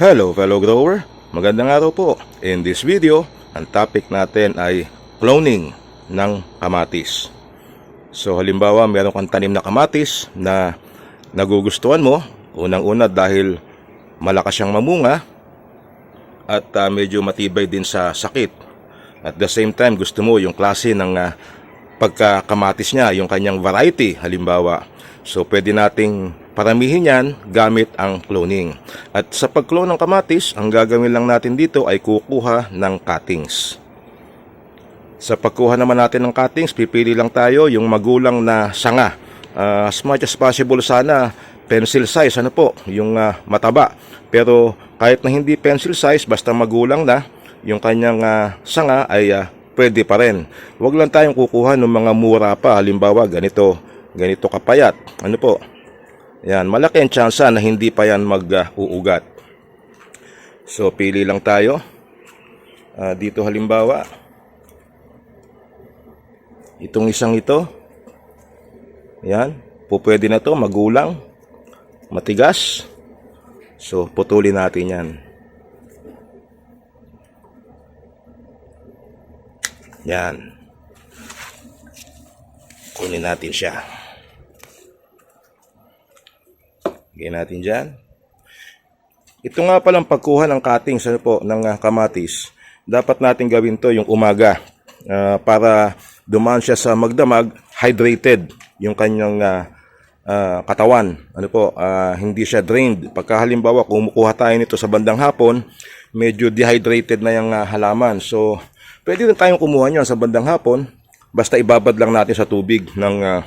Hello fellow grower, magandang araw po. In this video, ang topic natin ay cloning ng kamatis. So halimbawa meron kang tanim na kamatis na nagugustuhan mo. Unang-una dahil malakas siyang mamunga at medyo matibay din sa sakit. At the same time gusto mo yung klase ng pagkakamatis niya, yung kanyang variety halimbawa. So pwede nating paramihin yan gamit ang cloning. At sa pag-clone ng kamatis, ang gagawin lang natin dito ay kukuha ng cuttings. Sa pagkuha naman natin ng cuttings, pipili lang tayo yung magulang na sanga. As much as possible sana pencil size, yung mataba. Pero kahit na hindi pencil size, basta magulang na, yung kanyang sanga ay pwede pa rin. Huwag lang tayong kukuha ng mga mura pa. Halimbawa, ganito kapayat. Yan, malaki ang tsansa na hindi pa yan mag-uugat. So, pili lang tayo. Dito halimbawa, itong isang ito. Yan, pwede na to, magulang, matigas. So, putulin natin yan. Yan. Kunin natin siya. Lagyan natin dyan. Ito nga palang pagkuha ng cuttings ng kamatis. Dapat natin gawin to yung umaga para dumaan siya sa magdamag, hydrated yung kanyang katawan. Hindi siya drained. Pagka halimbawa kumukuha tayo nito sa bandang hapon, medyo dehydrated na yung halaman. So, pwede rin tayong kumuha nyo sa bandang hapon, basta ibabad lang natin sa tubig ng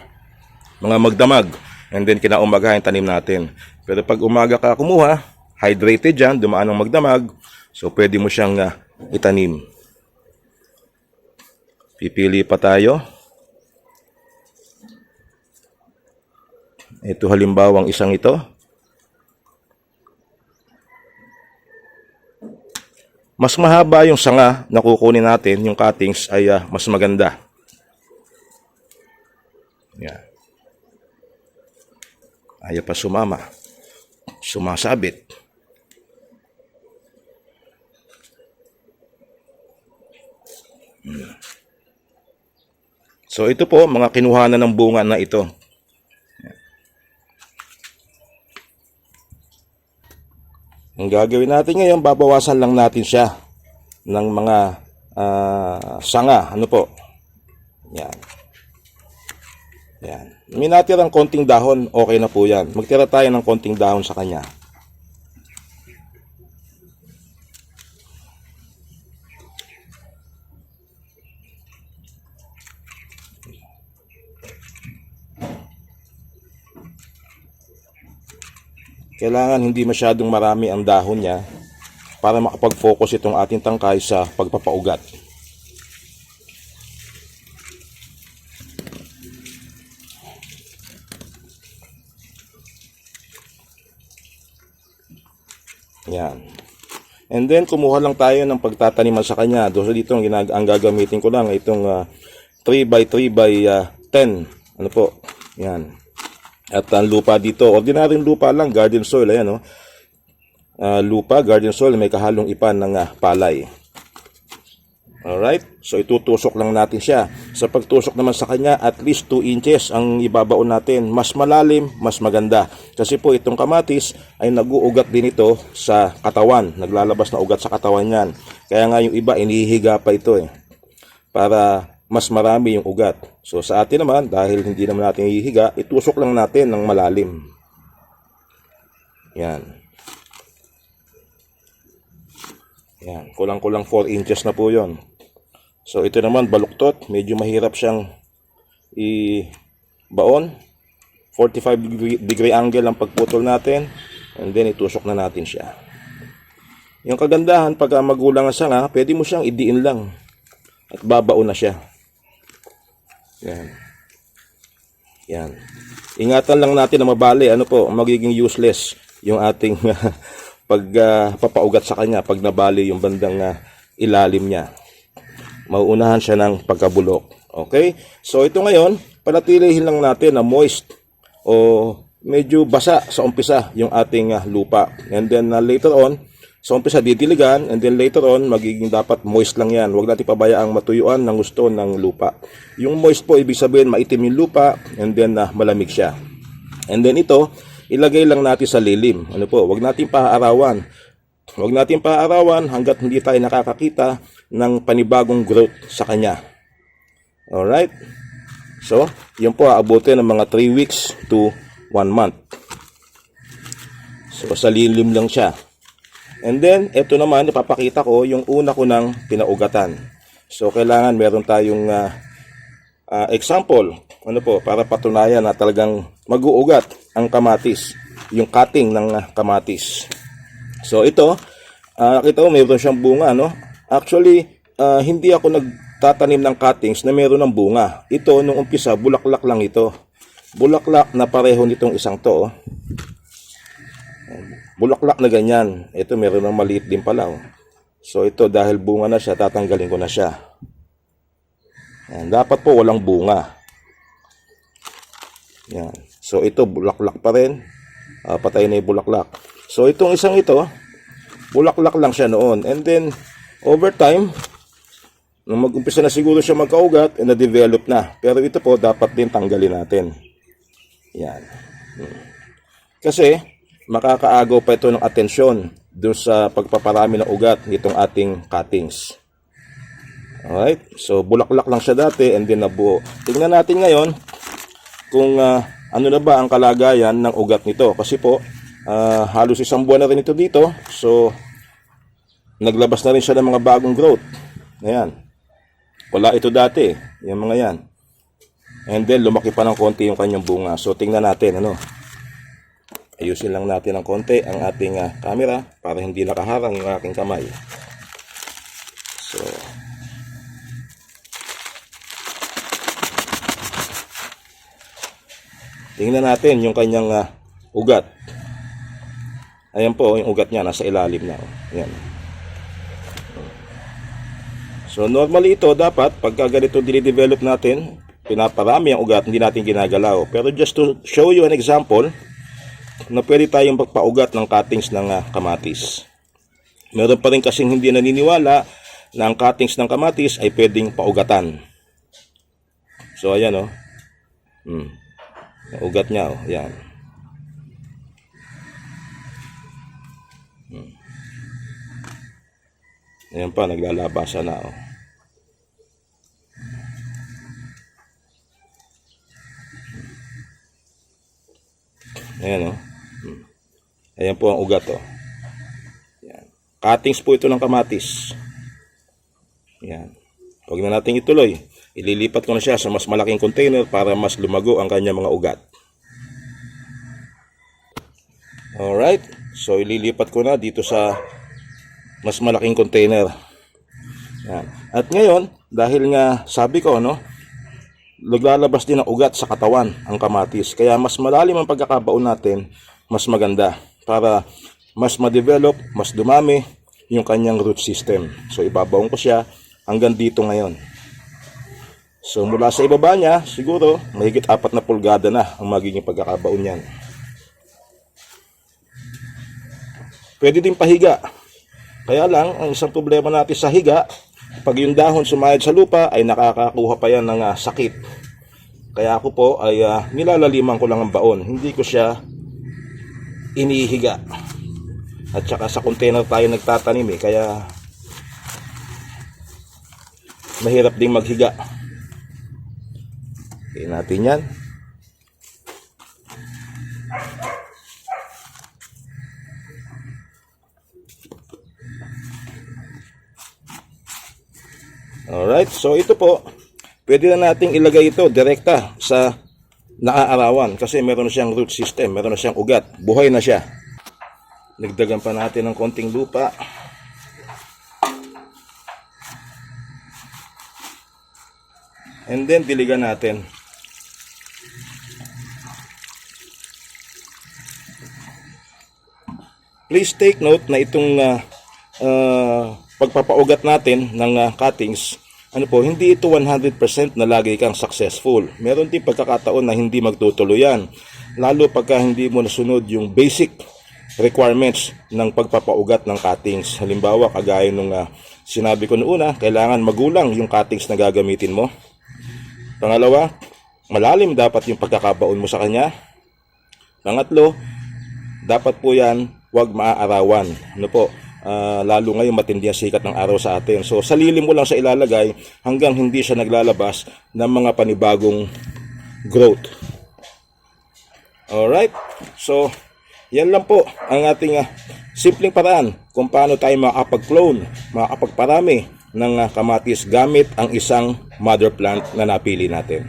mga magdamag. And then kinaumagahan tanim natin. Pero pag umaga ka kumuha, hydrated dyan, dumaan ng magdamag, so pwede mo siyang itanim. Pipili pa tayo. Ito halimbawang isang ito. Mas mahaba yung sanga na kukunin natin, yung cuttings ay mas maganda. Yan. Ayaw pa sumama. Sumasabit. So ito po, mga kinuhanan ng bunga na ito. Ang gagawin natin ngayon, babawasan lang natin siya ng mga sanga. Yan. Yan. May natirang konting dahon, okay na po yan. Magtira tayo ng konting dahon sa kanya. Kailangan hindi masyadong marami ang dahon niya para makapag-focus itong ating tangkay sa pagpapaugat. Yan. And then kumuha lang tayo ng pagtataniman sa kanya. Dito ang gagamitin ko lang itong 3x3x10. Yan. At ang lupa dito, ordinaryong lupa lang, garden soil. Ayan, lupa, garden soil, may kahalong ipan ng palay. Alright, so itutusok lang natin siya. Sa pagtusok naman sa kanya, at least 2 inches ang ibabaon natin. Mas malalim, mas maganda. Kasi po itong kamatis ay nag-uugat din ito sa katawan. Naglalabas na ugat sa katawan yan. Kaya nga yung iba, inihiga pa ito para mas marami yung ugat. So sa atin naman, dahil hindi naman natin ihihiga, itusok lang natin ng malalim. Yan. Yan, kulang-kulang 4 inches na po yon. So ito naman baluktot, medyo mahirap siyang i-baon. 45 degree angle ang pagputol natin, and then itusok na natin siya. Yung kagandahan, pag magulang ang sanga, pwede mo siyang idiin lang at babaon na siya. Yan. Yan. Ingatan lang natin na mabali, magiging useless yung ating pagpapaugat sa kanya pag nabali yung bandang ilalim niya. Mauunahan siya ng pagkabulok. Okay? So ito ngayon, panatilihin lang natin na moist o medyo basa sa umpisa yung ating lupa. And then later on, Sa umpisa didiligan, and then later on, magiging dapat moist lang yan. Huwag natin pabayaang matuyuan ng gusto ng lupa. Yung moist po, ibig sabihin maitim yung lupa, and then malamig siya. And then ito, ilagay lang natin sa lilim. Ano po, huwag natin paaarawan. Huwag natin paaarawan hanggat hindi tayo nakakakita ng panibagong growth sa kanya. Alright? So, yun po, aabutin ng mga 3 weeks to 1 month. So, sa lilim lang siya. And then, ito naman, ipapakita ko yung una ko ng pinaugatan. So, kailangan meron tayong example, ano po, para patunayan na talagang mag-uugat ang kamatis, yung cutting ng kamatis. So ito, kita mo mayroon siyang bunga, no? Actually, hindi ako nagtatanim ng cuttings na mayroon ng bunga. Ito, nung umpisa, bulaklak lang ito. Bulaklak na pareho nitong isang to, oh. Bulaklak na ganyan. Ito, mayroon ng maliit din pala, oh. So ito, dahil bunga na siya, tatanggalin ko na siya. Yan, dapat po walang bunga. Yan. So ito, bulaklak pa rin. Patay na yung bulaklak. So itong isang ito, bulaklak lang siya noon. And then, over time, nung mag-umpisa na siguro siya magkaugat, na-develop na. Pero ito po, dapat din tanggalin natin. Yan. Kasi, makakaagaw pa ito ng atensyon doon sa pagpaparami ng ugat nitong ating cuttings. Alright? So, bulaklak lang siya dati and then nabuo. Tingnan natin ngayon kung ano na ba ang kalagayan ng ugat nito. Kasi po, halos 1 buwan na rin ito dito. So, naglabas na rin siya ng mga bagong growth. Ayan. Wala ito dati. Yung mga yan. And then, lumaki pa ng konti yung kanyang bunga. So, tingnan natin. Ano? Ayusin lang natin ng konti ang ating camera para hindi nakaharang yung aking kamay. So, tingnan natin yung kanyang ugat. Ayan po, yung ugat niya nasa ilalim na. Ayan. So normally ito dapat pagka ganito dinidevelop natin, pinaparami ang ugat, hindi natin ginagalaw. Pero just to show you an example, na pwede tayong pagpaugat ng cuttings ng kamatis. Meron pa rin kasing hindi naniniwala na ang cuttings ng kamatis ay pwedeng paugatan. So ayan o. Ugat niya o. Ayan. Ayan pa, naglalabasan na o. Ayan o. Ayan po ang ugat o. Ayan. Cuttings po ito ng kamatis. Ayan. Huwag na natin ituloy. Ililipat ko na siya sa mas malaking container para mas lumago ang kanya mga ugat. Alright. So ililipat ko na dito sa mas malaking container. Yan. At ngayon, dahil nga sabi ko, no, naglalabas din ng ugat sa katawan ang kamatis. Kaya mas malalim ang pagkakabaon natin, mas maganda. Para mas ma-develop, mas dumami yung kanyang root system. So ibabaon ko siya hanggang dito ngayon. So mula sa ibaba niya, siguro mahigit 4 na pulgada na ang magiging pagkakabaon niyan. Pwede din pahiga. Kaya lang, ang isang problema natin sa higa, pag yung dahon sumayad sa lupa, ay nakakakuha pa yan ng sakit. Kaya ako po ay nilalaliman ko lang ang baon. Hindi ko siya inihiga. At saka sa container tayo nagtatanim kaya mahirap ding maghiga. Okay natin yan. Alright, so ito po, pwede na nating ilagay ito direkta sa naaarawan kasi meron na siyang root system, meron na siyang ugat, buhay na siya. Nagdagan pa natin ng konting lupa. And then diligan natin. Please take note na itong pagpapaugat natin ng cuttings, ano po, hindi ito 100% na lagi kang successful. Meron din pagkakataon na hindi magtutuloy yan. Lalo pagka hindi mo nasunod yung basic requirements ng pagpapaugat ng cuttings. Halimbawa, kagaya nung sinabi ko noon, kailangan magulang yung cuttings na gagamitin mo. Pangalawa, malalim dapat yung pagkakabaon mo sa kanya. Pangatlo, dapat po yan huwag maaarawan. Ano po? Lalo ngayon matindi ang sikat ng araw sa atin. So sa lilim mo lang sa ilalagay hanggang hindi siya naglalabas ng mga panibagong growth. Alright? So yan lang po ang ating simpleng paraan kung paano tayo makakapag-clone, makakapagparami ng kamatis gamit ang isang mother plant na napili natin.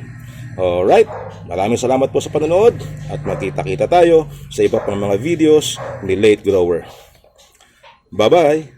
Alright, maraming salamat po sa panonood at magkita-kita tayo sa iba pang mga videos ni Late Grower. Bye-bye!